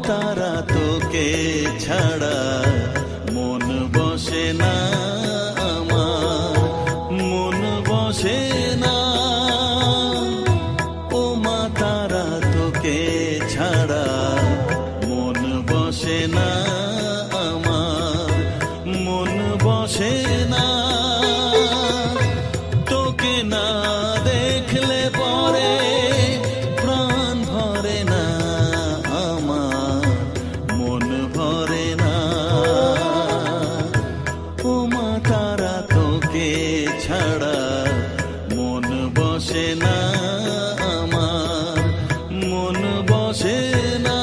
তারা তোকে ছাড়া মন বসে না আমার, মন বসে না। ও মা তারা তোকে ছাড়া মন বসে না আমার, মন বসে না। তোকে না দেখলে পরে প্রাণ ভরে না আমার, মন ভরে না। ও মা তারা তোকে ছাড়া মন বসে না আমার, মন বসে না।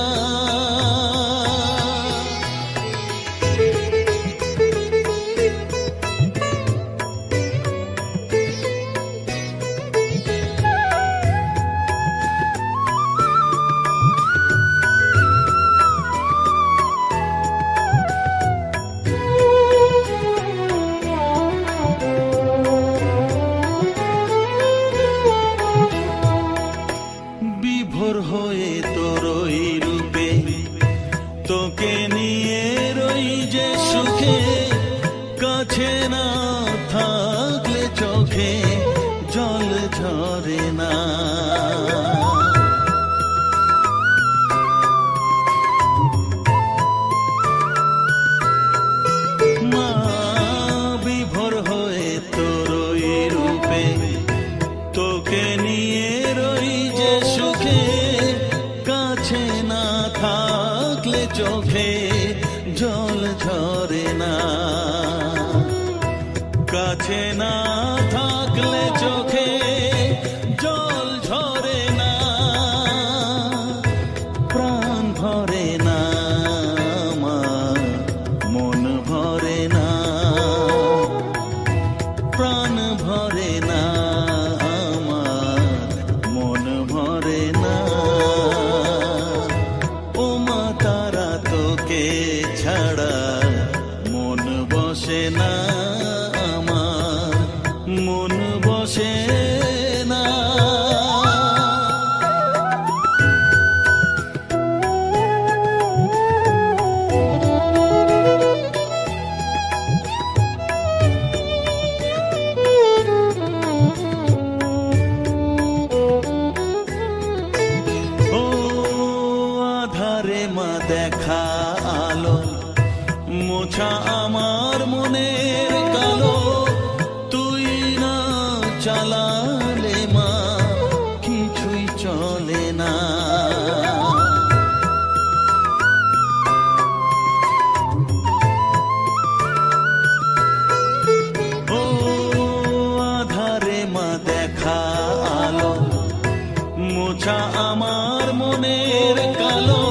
বিভোর হয়ে তোর ওই রূপে তোকে নিয়ে রই যে সুখে, কাছে না থাকলে চোখে জল ঝরে না। মা বিভোর হয়ে তোর ওই রূপে তোকে নিয়ে রই যে সুখে, কাছে না থাকলে চোখে জল ঝরে না। কাছে না থাকলে চোখে জল ঝরে না, প্রাণ ভরে না আমার, মন ভরে না, প্রাণ ভরে না আমার, মন ভরে না। ও মা তারা তোকে ছাড়া মন বসে না আমার, মন বসে না। ও আধারে মা দেখা আলো, মোছা আমার মনের কালো। তুই না চালালে মা কিছুই চলে না। ও আধারে মা দেখা আলো, মোছা আমার মনের কালো।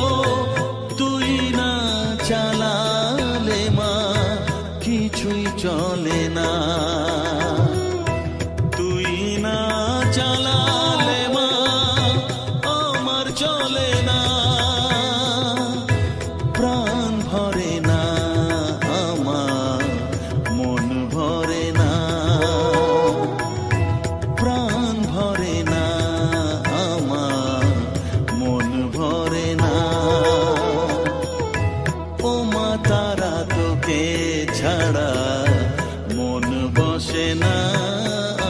তুই না চালালে মা কিছুই চলে না। তুই না চালালে মা আমার চলে না, প্রাণ ভরে না আমার, মন ভরে না, প্রাণ ভরে না আমার, মন ভরে না। ও মা তারা তোকে ছাড়া মন বসে না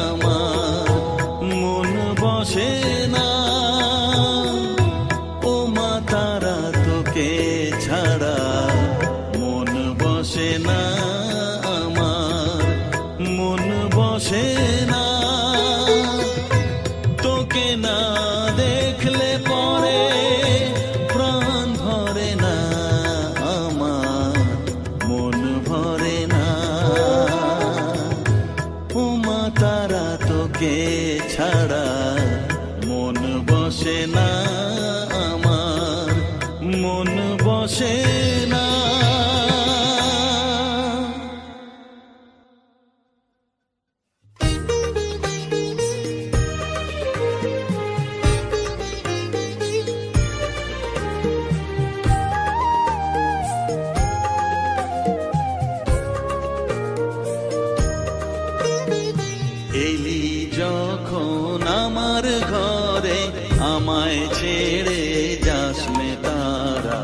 আমার, মন বসে না। ও মা তারা তোকে ছাড়া মন বসে না আমার, মন বসে না। তোকে না দেখলে পরে প্রাণ ভরে না আমার, মন ভরে না। ও মা তারা তোকে ছাড়া মন বসে না আমার, মন বসে না। এলি যখন আমার ঘরে, আমায় ছেড়ে যাস মে তারা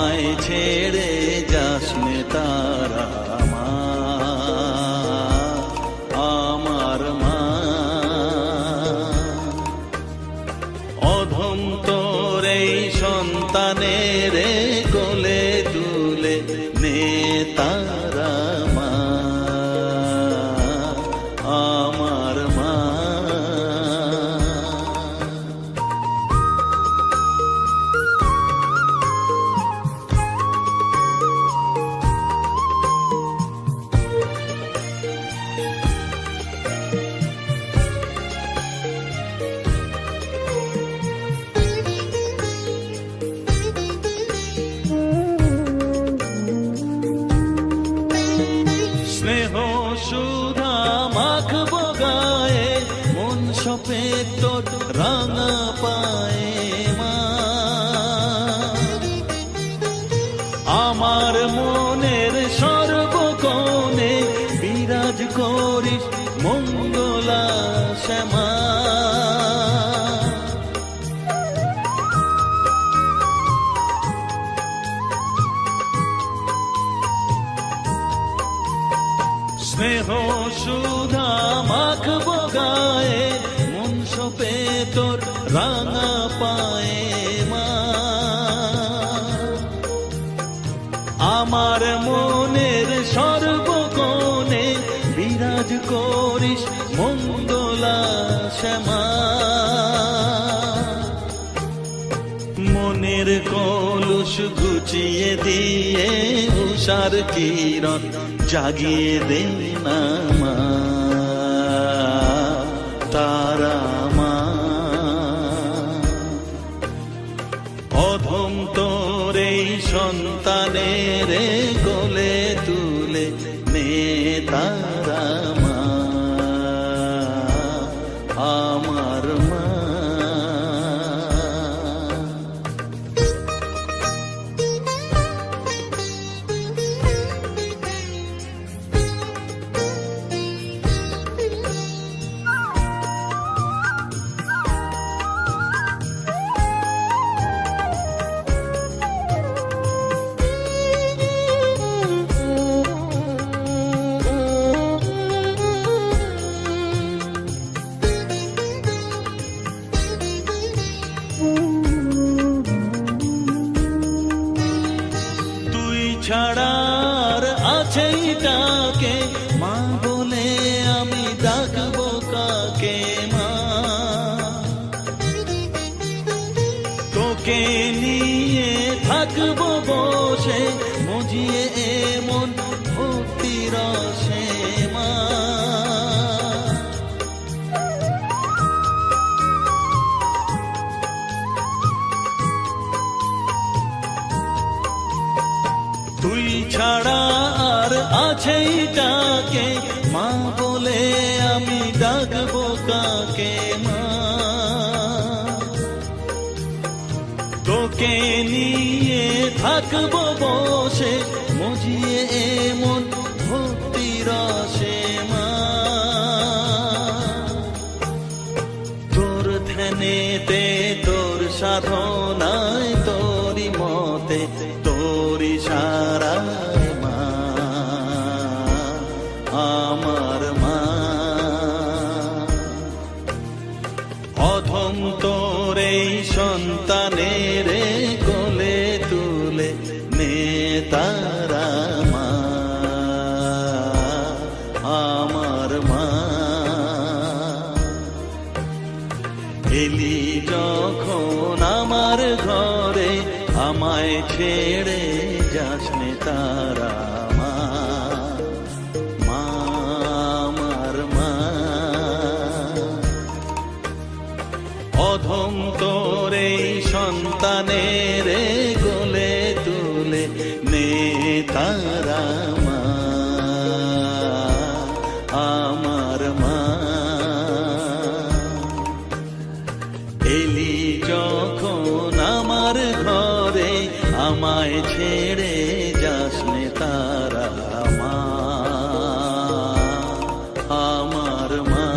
আমায় ছেড়ে যাস নে তারা মা, আমার মা। অধম তোর এই সন্তানের কোলে তুলে নে তারা মা, আমার মা। স্নেহ সুধা মাখবো গায়ে, মন সপে তোর রাঙা পায়ে মা। আমার মনের সর্বকোণে বিরাজ করিস মঙ্গলা শ্যামা। স্নেহ সুধা মাখবো গায়ে, মন সপে তোর রাঙা পায়ে মা। আমার মনের সর্বকোণে বিরাজ করিস মঙ্গলা শ্যামা। মনের কলুষ ঘুচিয়ে দিয়ে উষার কিরণ জাগিয়ে দে না মা, তারা মা। অধম তোর এই সন্তানের কোলে তুলে নে তারা মা, আমার মা। ছাড়ার আছেই তাকে মা বলে আমি ডাকবো কাকে মা। তোকে নিয়ে থাকবো বসে মজিয়ে এমন ভক্তি রসে মা। তুই ছাড়া আর আছেই তাকে মা বলে আমি ডাকবো কাকে মা। তোকে নিয়ে থাকবো বসে মজিয়ে এমন ভক্তি রসে মা। তোর ধ্যানেতে তোর সাধনায় তোরি মতে তোরি সারায় মা, আমার মা। অধম তোর এই সন্তানের কোলে তুলে নে তারা মা, আমার মা। এলি যখন আমার ঘরে আমায় ছেড়ে যাস নে তারা মা, মা, আমার মা। অধম তোর এই সন্তানের কোলে তুলে নে তারা মা, আমার মা। এলি যখন আমার ঘরে আমায় ছেড়ে যাস নে তারা মা, আমার মা।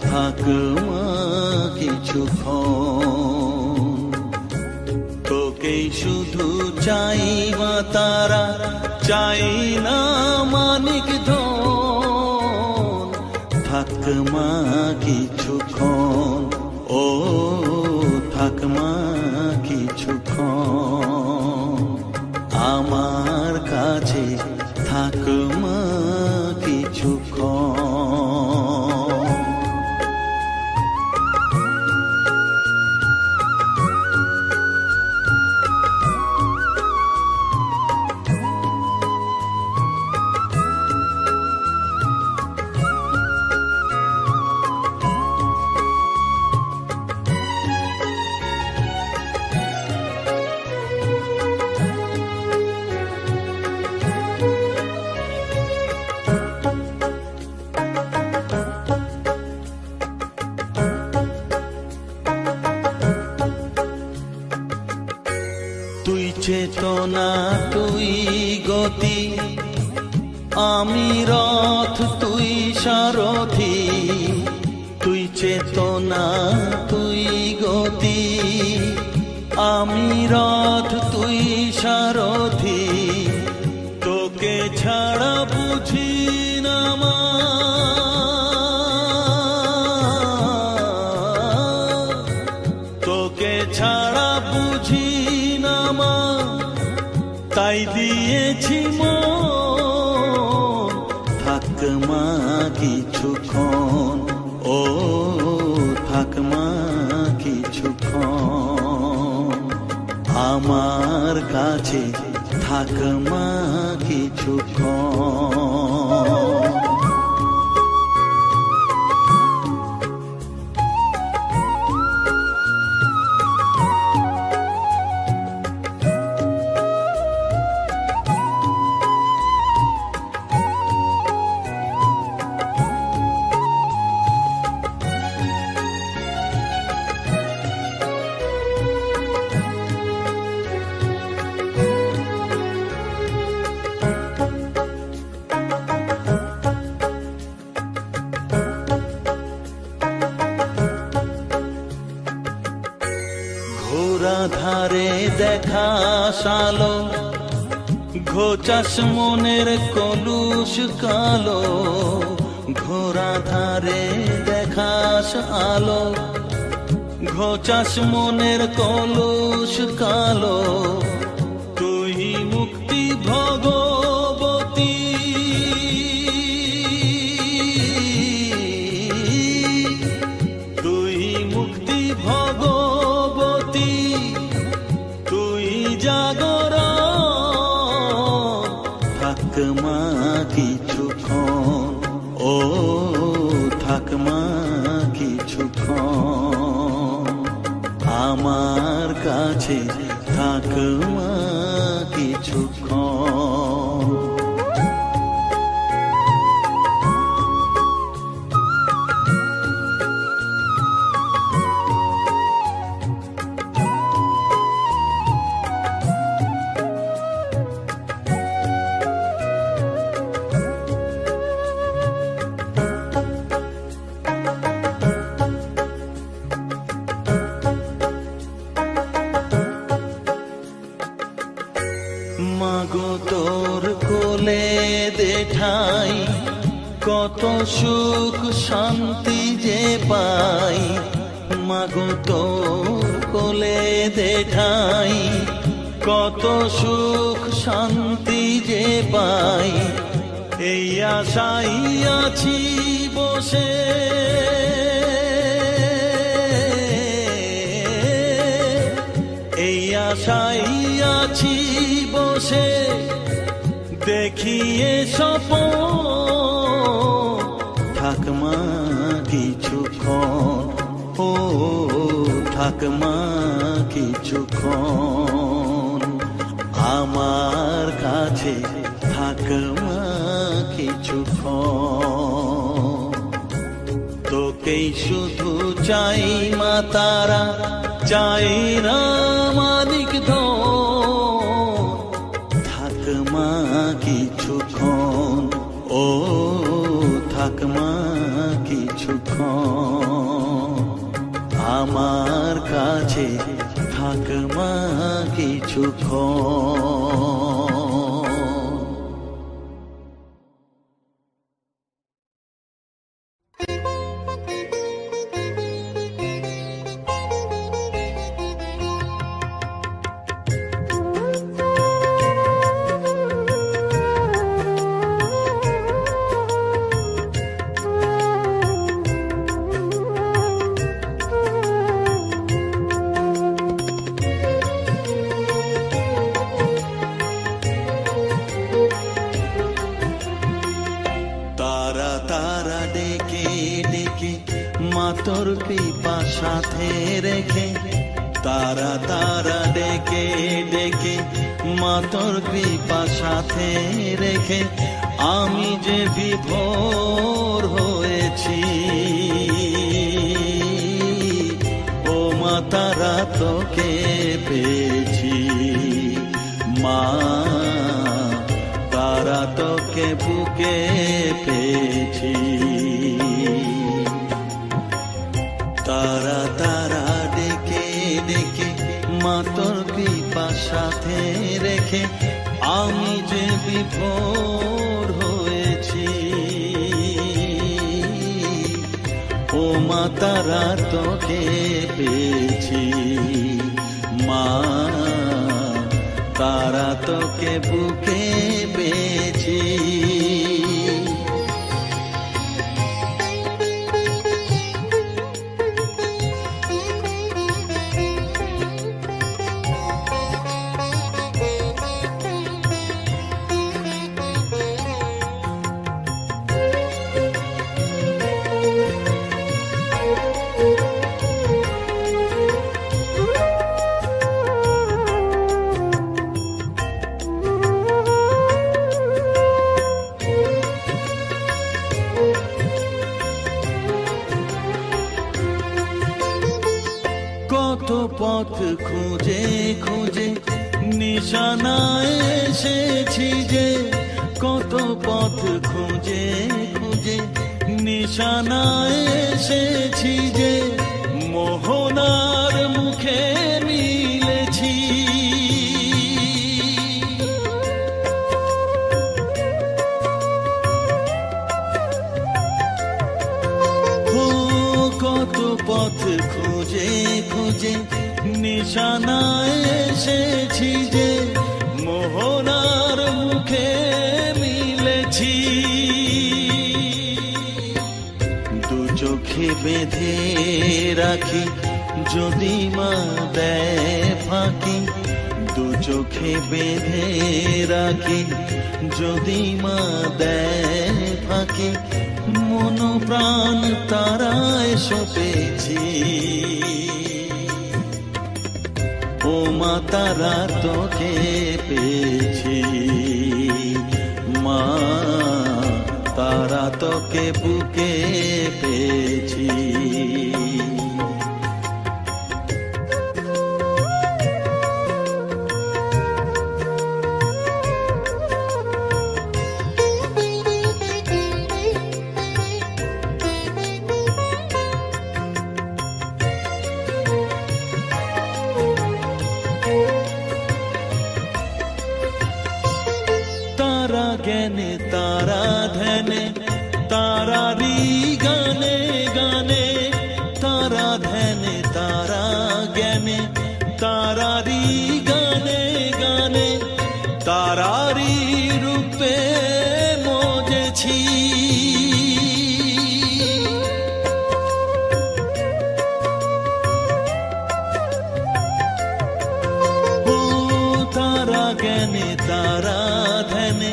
থাক মা কিছুক্ষণ। তোকেই শুধু চাই মা তারা, চাই না মানিক ধন। থাক মা কিছুক্ষণ, ও থাক মা কিছুক্ষণ। আমার কাছে থাক মা কিছুক্ষণ। তুই চেতনা, তুই গতি, আমি রথ, তুই সারথি। তুই চেতনা, তুই গতি, আমি রথ, তুই সারথি। তোকে ছাড়া বুঝি না মা, তোকে ছাড়া বুঝি না মা, তাই দিয়েছি মন। থাক মা কিছুক্ষণ, ও থাক মা কিছুক্ষণ। আমার কাছে থাক মা কিছুক্ষণ। ঘোরা ধারে দেখা সালো, ঘোচাস মনের কলুষ কালো। ঘোরা ধারে দেখাস আলো, ঘোচাস মনের কলুষ কালো। তুই মুক্তি ভগবতী, তুই মুক্তি ভগবতী, তুই জাগরণ। থাক মা কিছুক্ষণ, ও থাক মা কিছুক্ষণ। আমার কাছে থাক মা কিছুক্ষণ। মাগো তোর কোলে দেঠাই, কত সুখ শান্তি যে পাই। মাগো তোর কোলে দেঠাই, কত সুখ শান্তি যে পাই। এই আশাই আছি বসে, এই আশাই আছি বসে। দেখিয়ে স্বপন, থাক মা কিছুক্ষণ, ও থাক মা কিছুক্ষণ। আমার কাছে থাক মা কিছুক্ষণ। তোকেই শুধু চাই মা তারা, চাই না মানিক ধন। থাক মা কিছুক্ষণ, ও থাক মা কিছুক্ষণ। আমার কাছে থাক মা কিছুক্ষণ। তোর কৃপা সাথে রেখে, তারা তারা ডেকে ডেকে মা তোর কৃপা সাথে রেখে আমি যে বিভোর হয়েছি। ও মা তারা তোকে পেয়েছি, মা তারা তোকে বুকে পেয়েছি। তারা তারা ডেকে ডেকে মা তোর কৃপা সাথে রেখে আমি যে বিভোর হয়েছি। ও মা তারা তোকে পেয়েছি, মা তারা তোকে বুকে পেয়েছি। কত পথ খুঁজে খুঁজে নিশানায় এসেছি যে, কত পথ খুঁজে খুঁজে নিশানায় এসেছি যে, মোহনার মুখে মিলেছি। কত পথ খুঁজে খুঁজে নিশানায় এসেছি যে, মোহনার মুখে মিলেছি। দু চোখে বেঁধে রাখি যদি মা দেয় ফাঁকি, দু চোখে বেঁধে রাখি যদি মা দেয় ফাঁকি, মন প্রাণ তারায় সপেছি। ও মা তারা তোকে পেয়েছি, মা তারা তোকে বুকে পেয়েছি। তারা জ্ঞানে তারা ধ্যানে তারারি গানে গানে, তারা ধ্যানে তারা জ্ঞানে তারারি গানে গানে, তারারি রূপে মজেছি। ও তারা জ্ঞানে তারা ধ্যানে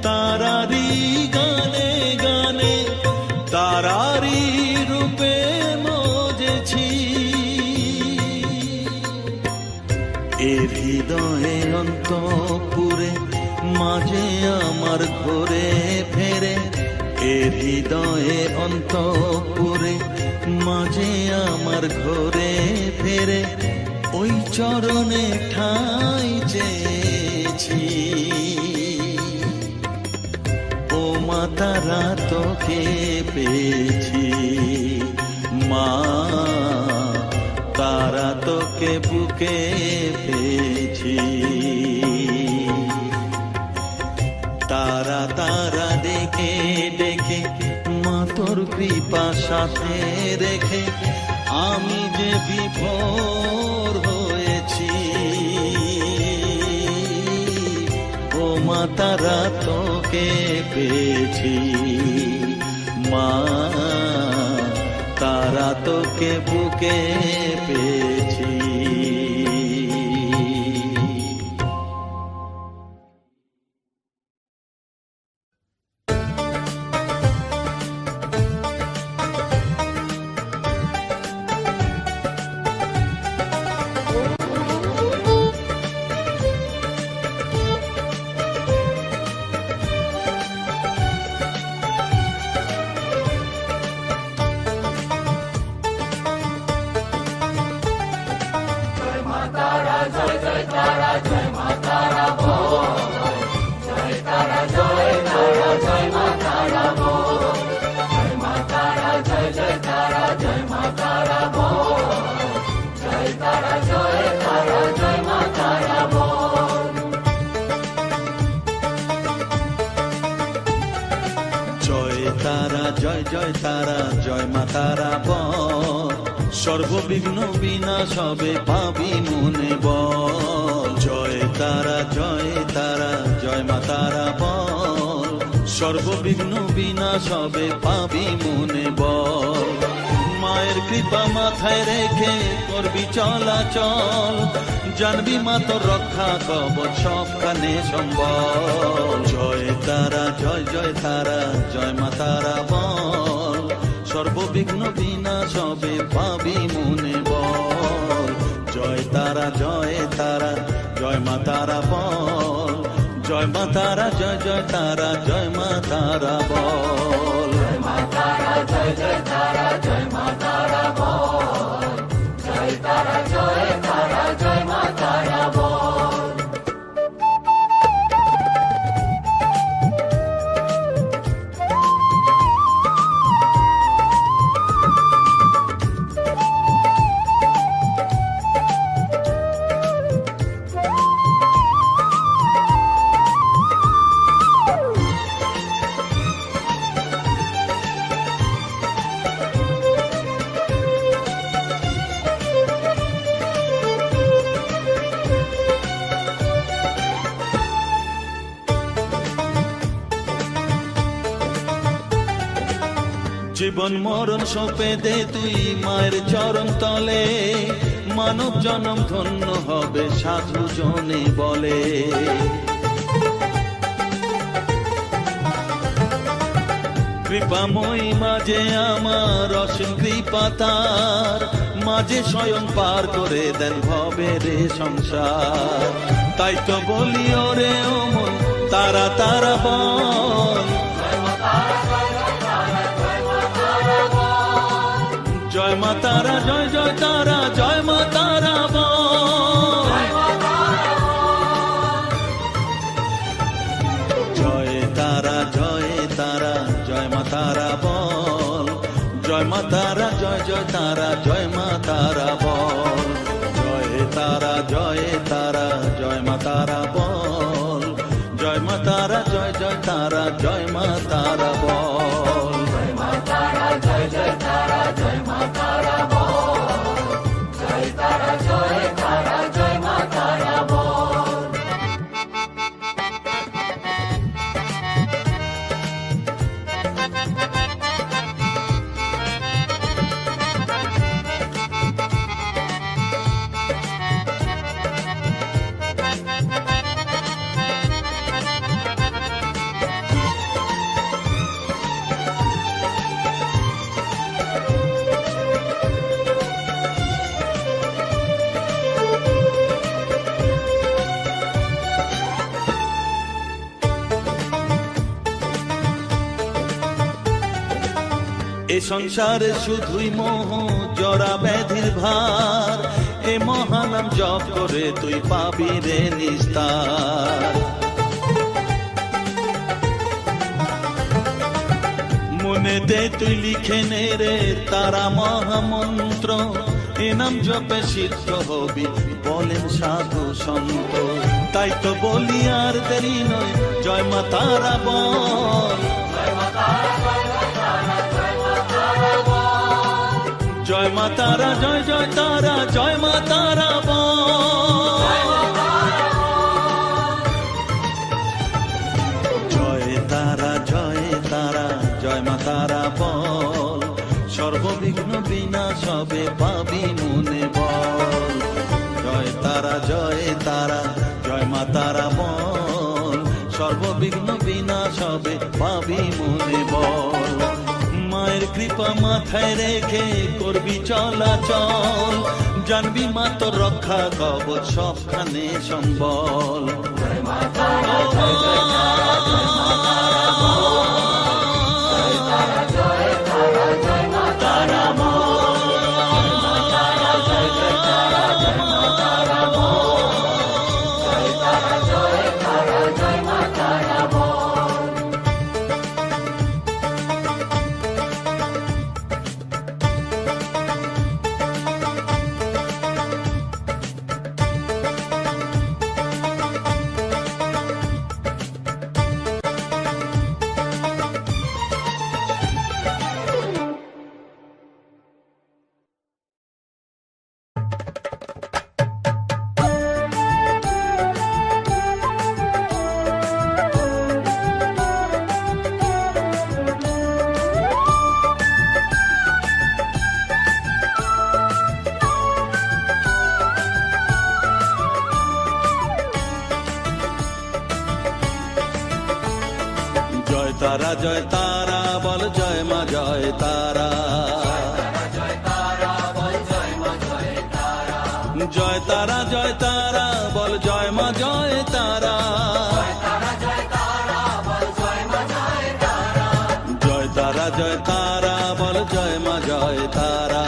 তারারি গানে গানে, তারারি রূপে মজেছি। এর হৃদয়ে অন্তপুরে মাঝে আমার ঘরে ফেরে, এর হৃদয়ে অন্তপুরে মাঝে আমার ঘরে ফেরে, ওই চরণে ঠাঁই চেয়েছি। ও মা তারা তোকে পেয়েছি, মা বুকে পেয়েছি। তারা তারা ডেকে ডেকে মা তোর কৃপা সাথে রেখে আমি যে বিভোর হয়েছি। ও মা তারা তোকে পেয়েছি, মা তারা তোকে বুকে পেয়েছি। জয় জয় তারা জয় মা তারা বল, সর্ববিঘ্ন বিনাশ হবে পাবি মনে বল। জয় তারা জয় তারা জয় মা তারা বল, সর্ববিঘ্ন বিনাশ হবে পাবি মনে বল। মায়ের কৃপা মাথায় রেখে করবি চলাচল, জানবি মা তোর রক্ষা কবচ সবখানে সম্বল। জয় তারা জয় জয় তারা জয় মা তারা বল, সর্ববিঘ্ন বিনাশ হবে পাবি মনে বল। জয় তারা জয় তারা জয় মা তারা বল, জয় মা তারা জয় জয় তারা জয় মা তারা বল। জয় মা তারা জয় জয় তারা জয় মা তারা বল, জয় তারা জয় তারা জয় মা তারা বল। জীবন মরণ সঁপে দে তুই মায়ের চরণ তলে, মানব জনম ধন্য হবে সাধু জনে বলে। কৃপাময়ী মাঝে আমার অসীম কৃপা তার, মাঝে স্বয়ং পার করে দেন ভবের সংসার। তাই তো বলি ওরে ও মন তারা তারা বল, জয় মা তারা জয় জয় তারা জয় মা তারা বল। জয় তারা জয় তারা জয় মা তারা বল, জয় মা তারা জয় জয় তারা জয় মা তারা বল। জয় তারা জয় তারা জয় মা তারা বল, জয় মা তারা জয় জয় তারা জয় মা তারা বল। জয় মা তারা জয় জয় তারা জয় মা তারা বল, জয় তারা জয় তারা জয় মা তারা বল। এ সংসারে শুধুই মোহ জরা ব্যাধির ভার, এ মহানাম জপ করে তুই পাবি রে নিস্তার। মনেতে তুই লিখে নে রে তারা মহামন্ত্র, এ নাম জপে সিদ্ধ হবি বলেন সাধু সন্ত। তাই তো বলি আর দেরি নয়, জয় মা তারা বল, জয় মা তারা, জয় জয় তারা, জয় মা তারা বল, জয় তারা, জয় তারা, জয় মা তারা বল, সর্ববিঘ্ন বিনাশ হবে পাবি মনে বল। জয় তারা, জয় তারা, জয় মা তারা বল, সর্ববিঘ্ন বিনাশ হবে পাবি মনে বল। মায়ের কৃপা মাথায় রেখে করবি চলাচল, জানবি মা তোর রক্ষা কবচ সবখানে সম্বল। জয় মা তারা, জয় জয় তারা, জয় মা তারা বল, জয় তারা, জয় তারা, জয় মা তারা বল, জয় মা তারা, জয় জয় তারা, জয় মা তারা বল, জয় তারা, জয় তারা, জয় মা তারা বল। তারা, জয় তারা বল, জয় মা জয় তারা, জয় তারা, জয় তারা বল, জয় মা জয় তারা, জয় তারা, জয় তারা বল, জয় মা জয় তারা,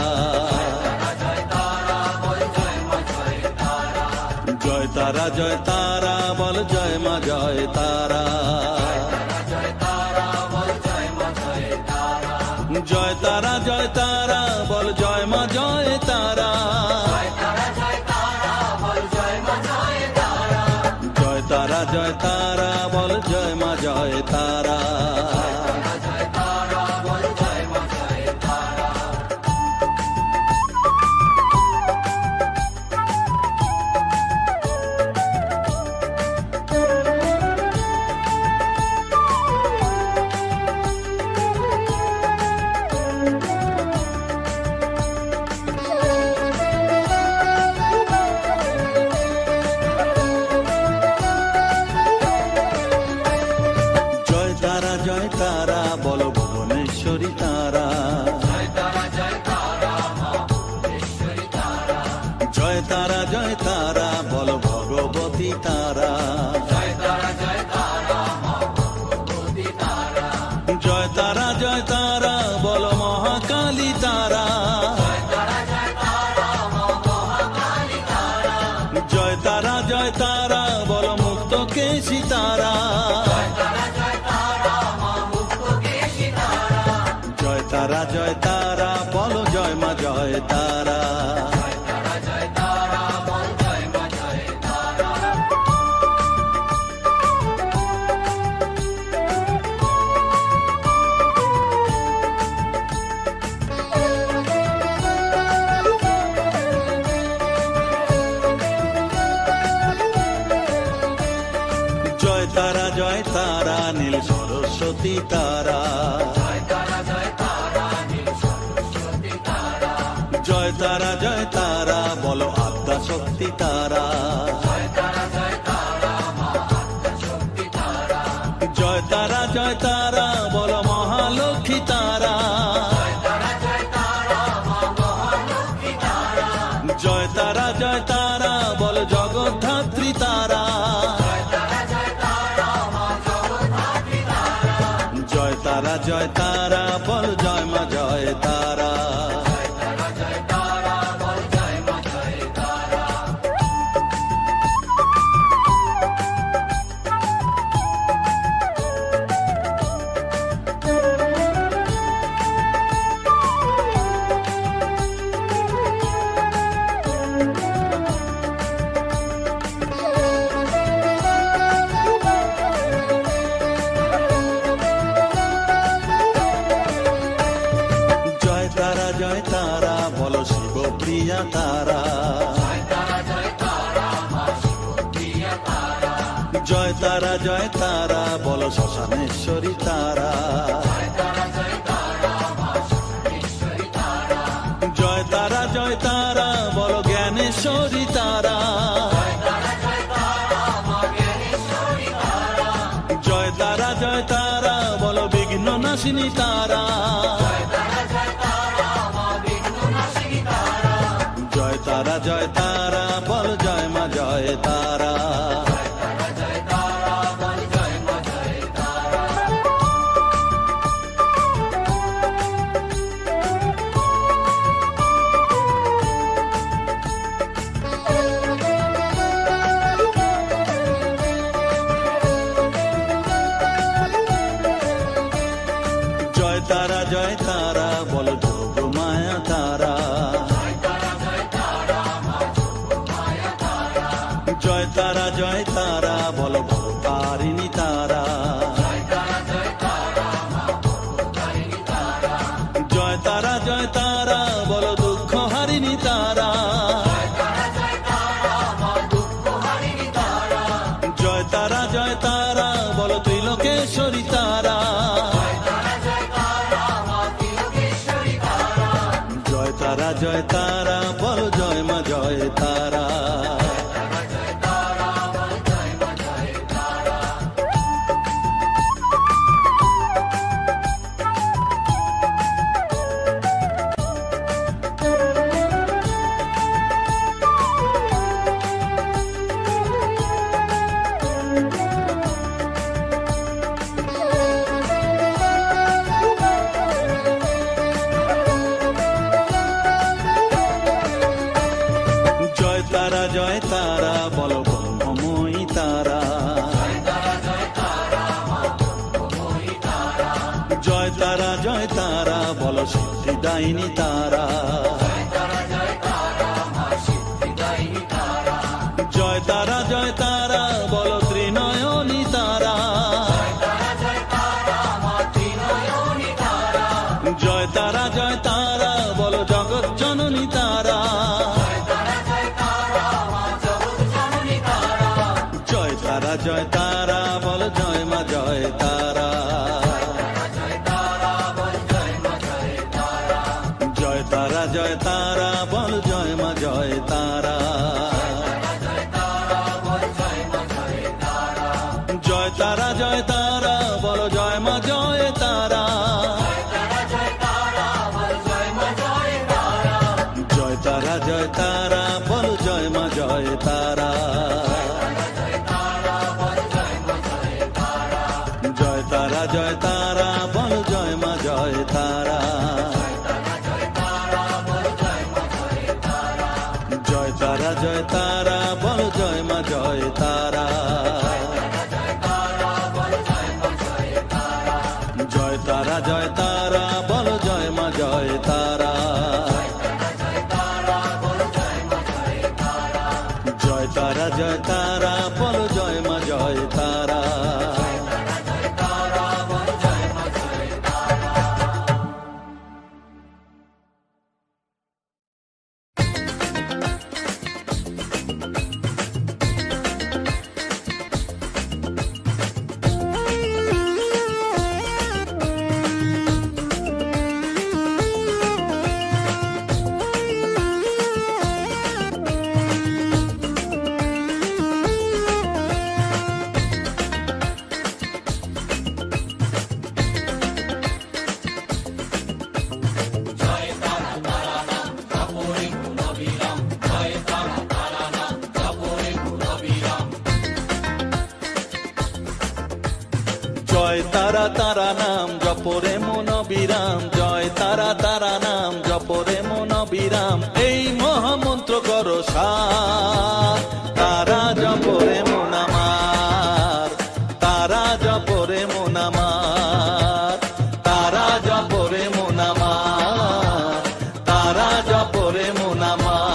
জয় তারা, জয় তারা বল, জয় মা জয় তারা, জয় তারা, জয় তারা বল, জয় মা জয় তারা, জয় তারা, জয় তারা বল, জয় মা জয় তারা। জয় তারা বল, ভুবনেশ্বরী তারা, জয় তারা, জয় তারা, জয় তারা বল, ভগবতী তারা, জয় তারা, জয় তারা বল, মহাকালী তারা, জয় তারা, জয় তারা বল, মুক্ত কেশী তারা, জয় তারা, জয় তারা বল, জয় মা জয় তারা, জয় তারা, জয় তারা নীল সরস্বতী তারা, জয় তারা, জয় তারা বলো আদ্যা শক্তি তারা, জয় তারা, জয় তারা বলো মহালক্ষ্মী তারা, জয় তারা, জয় তারা বলো জগদ্ধাত্রী তারা, জয় তারা, জয় তারা বল, জয় মা জয় তারা, শিব প্রিয়া তারা। জয় তারা জয় তারা বলো শ্মশানেশ্বরী তারা। জয় তারা জয় তারা বলো জ্ঞানেশ্বরী তারা। জয় তারা জয় তারা বলো বিঘ্ন নাশিনী তারা। জয় তারা জয় তারা বল জয় মা জয় তারা। জয় তারা জয় তারা বলো যোগ মায়া তারা। জয় তারা জয় তারা বলো ভবতারিণী তারা। জয় তারা জয় তারা বলো দুঃখ হারিণী তারা। জয় তারা জয় তারা বলো ত্রিলোকেশ্বরী তারা। জয় তারা জয় তারা বলো জয় মা জয় তারা। জয় তারা জয় তারা বলো ব্রহ্মময়ী তারা। জয় তারা জয় তারা বলো সিদ্ধিদায়িনী তারা। জয় তারা জয় তারা বলো ত্রিনয়নী তারা। জয় তারা জয় তারা বলো জগৎ জননী তারা। জয় তারা জয় তারা বল জয় মা জয় তারা। জয় তারা জয় তারা বল জয় মা জয় তারা। জয় তারা জয় তারা বল জয় মা জয় তারা। জয় তারা জয় তারা বল জয় মা জয় তারা। জয় তারা জয় তারা বল জয় মা জয় তারা। জয় তারা জয় তারা বল জয় মা জয় তারা। জয় তারা জয় তারা বল জয় মা জয় তারা। জয় তারা জয় তারা বল জয় মা জয় তারা। জয় তারা তারা নাম জপরে মন বিরাম। জয় তারা তারা নাম জপরে মন বিরাম। এই মহামন্ত্র করো সার। তারা জপরে মন আমার। তারা জপরে মন আমার। তারা জপরে মন আমার। তারা জপরে মন আমার।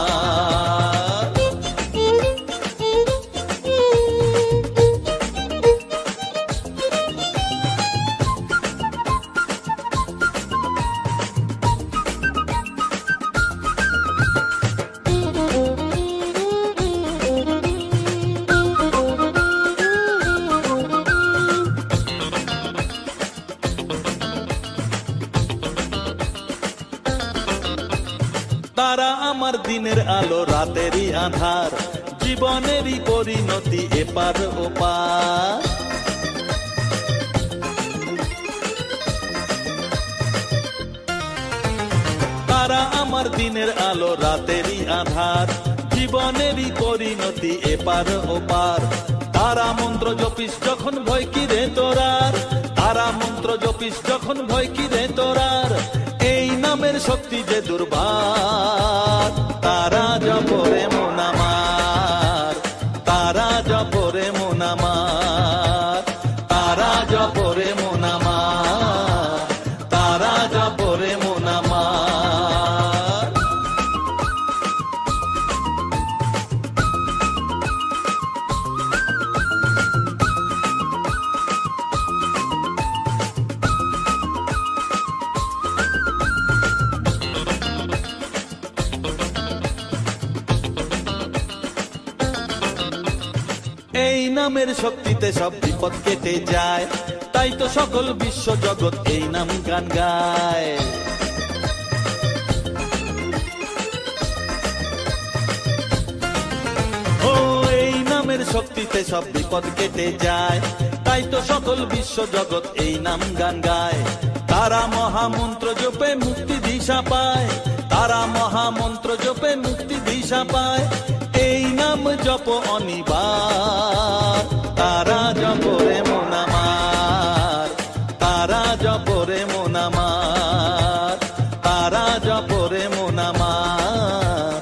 আমার দিনের আলো রাতেরই আধার, জীবনেরই পরিণতি এপার ওপার। তারা আমার দিনের আলো রাতেরই আধার, জীবনেরই পরিণতি এপার ওপার। তারা মন্ত্র জপিস যখন ভয় কি রে তোরার, তারা মন্ত্র জপিস যখন ভয় কি রে তোরার, এই নামের শক্তি যে দুর্বার। তারা জপরে মন আমার, তারা জপরে মন আমার, তারা জপরে মন আমার, তারা জপরে মন আমার। এই নামের শক্তিতে সব বিপদ কেটে যায়, তাই তো সকল বিশ্ব জগৎ এই নাম গান গায়। ও এই নামের শক্তিতে সব বিপদ কেটে যায়, তাই তো সকল বিশ্ব জগৎ এই নাম গান গায়। তারা মহামন্ত্র জপে মুক্তি দিশা পায়, তারা মহামন্ত্র জপে মুক্তি দিশা পায়, এই নাম জপ অনিবার। তারা জপরে মন আমার, তারা জপরে মন আমার, তারা জপরে মন আমার,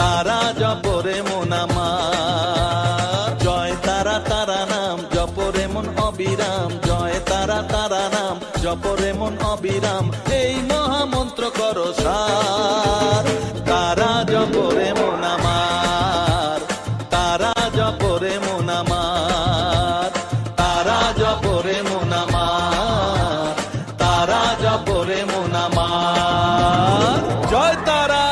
তারা জপরে মন আমার। জয় তারা তারা নাম জপরে মন অবিরাম, জয় তারা তারা নাম জপরে মন অবিরাম, এই মহামন্ত্র করো সার। তারা জপরে মন আমার, তারা জপরে মন আমার, তারা জপরে মন আমার, তারা জপরে মন আমার। জয় তারা।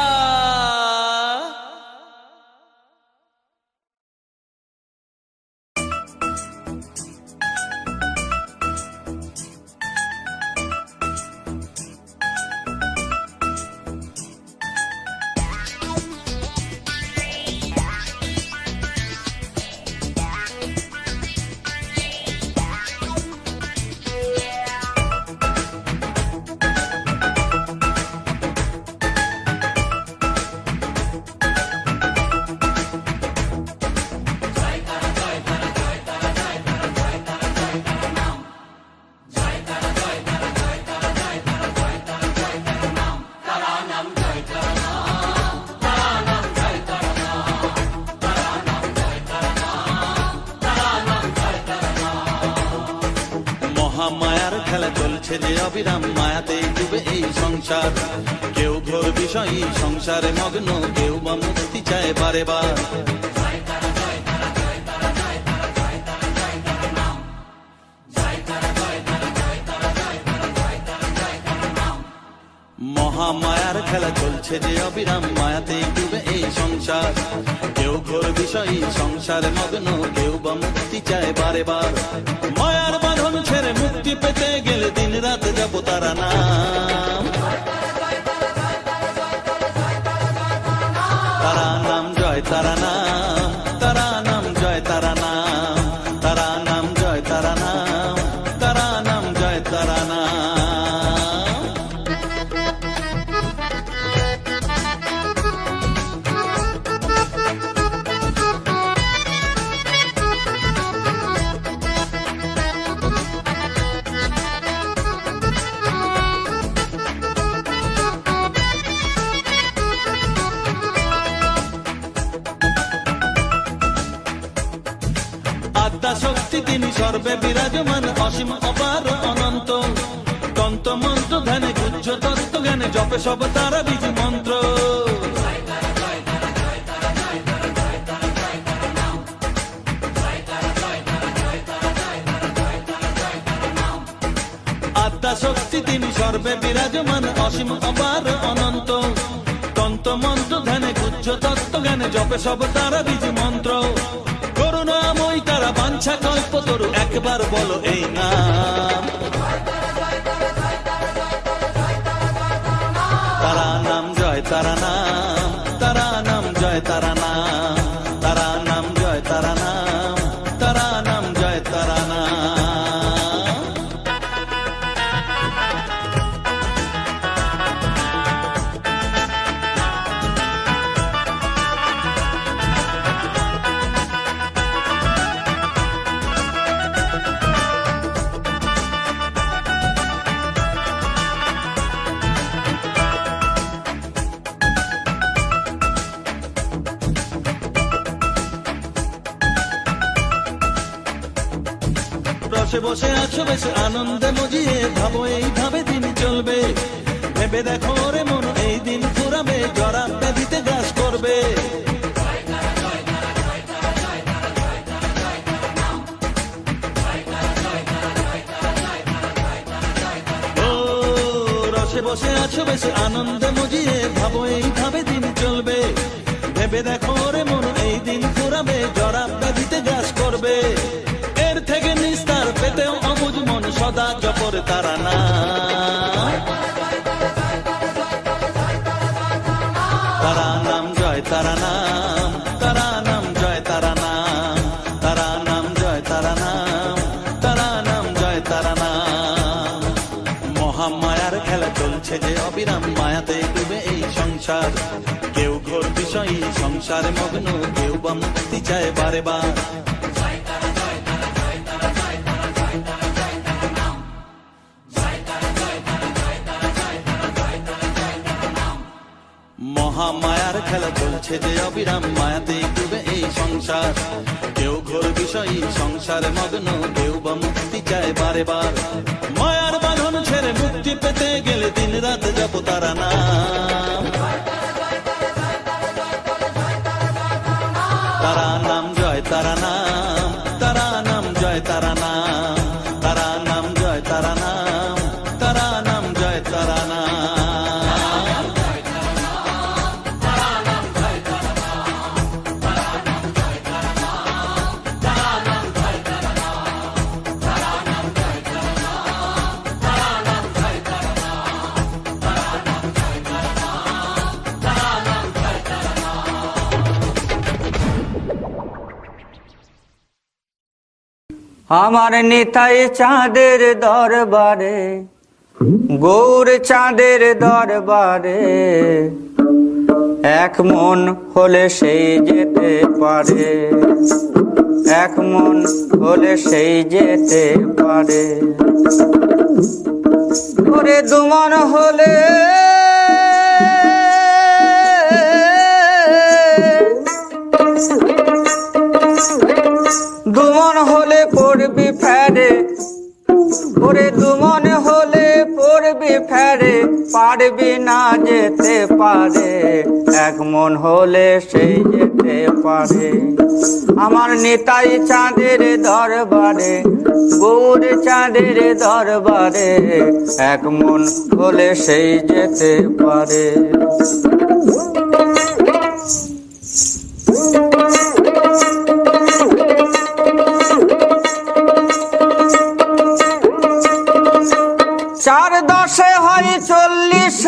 মায়ার খেলা চলছে যে অবিরাম, মায়াতে ডুবে এই সংসার। কেউ ঘোর বিষয়ী সংসারে মগ্ন, কেউ বা মুক্তি চায় বারে বার। মহামায়ার খেলা চলছে যে অবিরাম, মায়াতে ডুবে এই সংসার। কেউ ঘোর বিষয়ী সংসারে মগ্ন, কেউ বা মুক্তি চায় বারে বার। মায়ার বাঁধন ছেড়ে মুক্তি পেতে গেলে দিন রাত জপ তারা নাম, তারা নাম জয় তারা নাম, তারা নাম জয় তারা নাম, তারা নাম জয় তারা নাম, তারা নাম জয় তারা নাম। শক্তি তিনি সর্বে বিরাজমান, অসীম অপার অনন্ত। তন্ত্র মন্ত্র ধ্যানে গুহ্য তত্ত্ব জ্ঞানে জপে সব তারা বীজ মন্ত্র। আত্মা শক্তি তিনি সর্বে বিরাজমান, অসীম অপার অনন্ত। তন্ত্র মন্ত্র ধ্যানে গুহ্য তত্ত্ব জ্ঞানে জপে সব তারা বীজ মন্ত্র। করুণাময়ী তারা বাঞ্ছা কল্পতরু, একবার বলো এই নাম। তারা নাম জয় তারা নাম, রসে বসে আছো বেশ আনন্দে মজিয়ে, ভাবো এইভাবে দিন চলবে। ভেবে দেখো রে মন, এই দিন ফুরাবে, জরা ব্যাধিতে গ্রাস করবে। বসে আছো বেশ আনন্দে মজিয়ে, ভাবো এইভাবে দিন চলবে। ভেবে দেখো রে মন, এই দিন ফুরাবে, জরা ব্যাধিতে গ্রাস করবে। এর থেকে নিস্তার পেতেও অবুঝ মন, সদা জপর তারা না। তারা নাম জয় তারা নাম, তারা নাম জয় তারা নাম, তারা নাম জয় তারা নাম, তারা নাম জয় তারা নাম। মহামায়ার খেলা চলছে যে অবিরাম, মায়াতে ডুবে এই সংসার। কেউ ঘোর বিষয়ী সংসারে মগ্ন, কেউ বা মুক্তি চায় বারে বার। মহামায়ার খেলা চলছে যে অবিরাম, মায়াতে ডুবে এই সংসার। কেউ ঘোর বিষয়ী সংসারে মগ্ন, কেউ বা মুক্তি চায় বারে বার। মায়ার বাঁধন ছেড়ে মুক্তি পেতে গেলে দিন রাত জপ তারা নাম। তারা নাম জয় তারা নাম, তারা নাম জয় তারা নাম, তারা নাম জয় তারা নাম, তারা নাম জয় তারা নাম। আমার নিতাই চাঁদের দরবারে, গৌর চাঁদের দরবারে, এক মন হলে সেই যেতে পারে, এক মন হলে সেই যেতে পারে। ওরে দুমন হলে দুমন হলে পড়বি ফেরে, ওরে দুমন হলে পড়বি ফেরে, পারবি না যেতে পারে, এক মন হলে সেই যেতে পারে। আমার নিতাই চাঁদের দরবারে, গৌর চাঁদের দরবারে, এক মন হলে সেই যেতে পারে। চার দশে হয় 40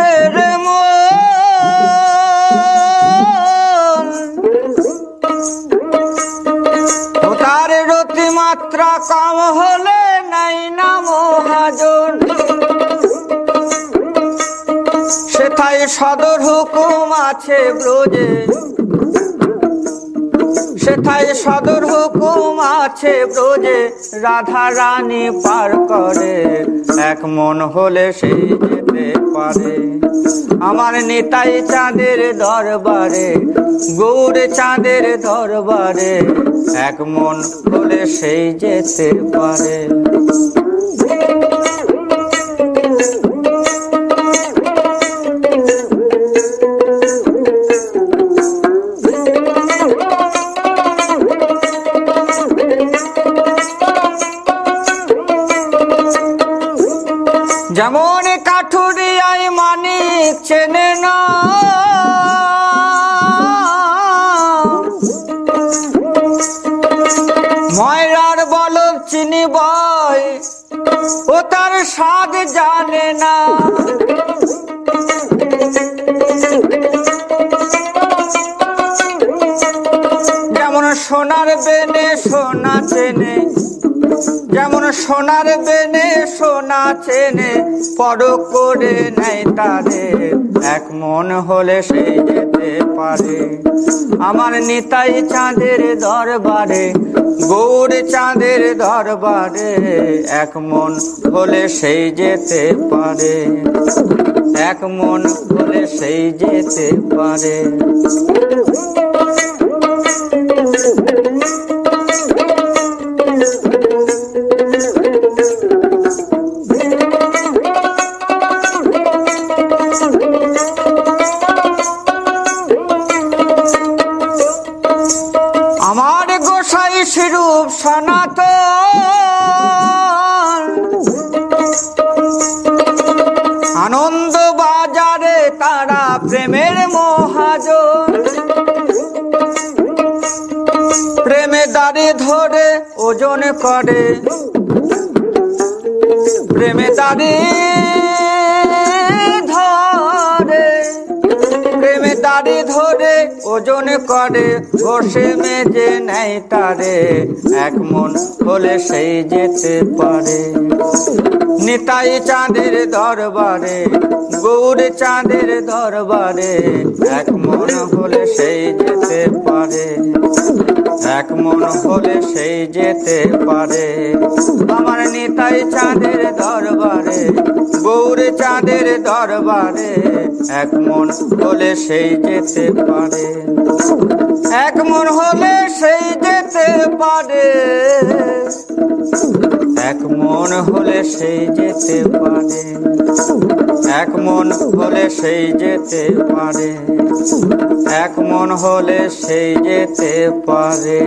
মন, তার রতি মাত্রা কম হলে নাই না মহাজন। সেথায় সদর হুকুম আছে ব্রজে, সেথায় সদর হুকুম আছে ব্রজে, রাধা রানী পার করে, এক মন হলে সেই যেতে পারে। আমার নিতাই চাঁদের দরবারে, গৌর চাঁদের দরবারে, এক মন হলে সেই যেতে পারে। যেমন কাঠুরিয়ায় মানিক চেনে না, ময়রার বলদ চিনি বয়, ও তার স্বাদ জানে না। যেমন সোনার বেনে সোনা চেনে, যেমন সোনার বেনে সোনা চেনে, পরখ করে নেয় তারে, এক মন হলে সেই যেতে পারে। আমার নিতাই চাঁদের দরবারে, গৌর চাঁদের দরবারে, এক মন হলে সেই যেতে পারে, এক মন হলে সেই যেতে পারে। মানব সনাতন আনন্দ বাজারে তারা প্রেমের মহাজন, প্রেমে দাড়ি ধরে ওজন করে, প্রেমে দাড়ি ধরে, প্রেমে দাড়ি ধরে ওজন করে, বসে মেজে নেয় তারে, এক মন হলে সেই যেতে পারে। নিতাই চাঁদের দরবারে, গৌর চাঁদের দরবারে, এক মন হলে সেই যেতে পারে, এক মন হলে সেই যেতে পারে। আমার নিতাই চাঁদের দরবারে, গৌর চাঁদের দরবারে, এক মন হলে সেই যেতে পারে, এক মন হলে সেই যেতে পারে, এক মন হলে সেই যেতে পারে, এক মন হলে সেই যেতে পারে, এক মন হলে সেই যেতে পারে।